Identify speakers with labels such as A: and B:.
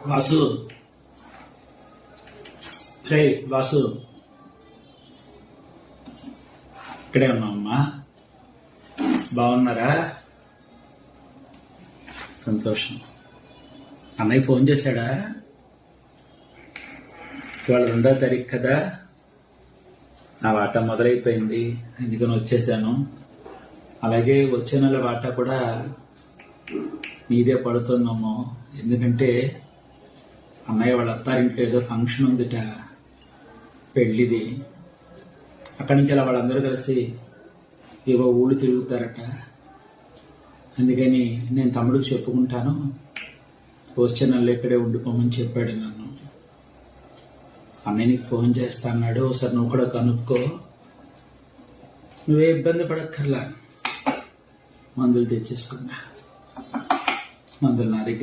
A: వాసు, రే వాసు, ఇక్కడే ఉన్నావమ్మా? బాగున్నారా? సంతోషం. అన్నయ్య ఫోన్ చేశాడా? ఇవాళ 2వ తారీఖు కదా, నా వాటా మొదలైపోయింది, అందుకని వచ్చేసాను. అలాగే వచ్చే నెల వాటా కూడా నీదే పడుతుందమ్మో. ఎందుకంటే అన్నయ్య వాళ్ళ అత్తారింట్లో ఏదో ఫంక్షన్ ఉందిట, పెళ్ళిది. అక్కడి నుంచి అలా వాళ్ళందరూ కలిసి ఏవో ఊళ్ళు తిరుగుతారట. అందుకని నేను తమ్ముడికి చెప్పుకుంటాను, వచ్చే నెలలో ఇక్కడే ఉండిపోమని చెప్పాడు నన్ను. అన్నయ్య నీకు ఫోన్ చేస్తా అన్నాడు, ఒకసారి నువ్వు కూడా కనుక్కో. నువ్వే ఇబ్బంది పడక్కర్లా, మందులు తెచ్చేసుకున్నా. మందులు నా దగ్గర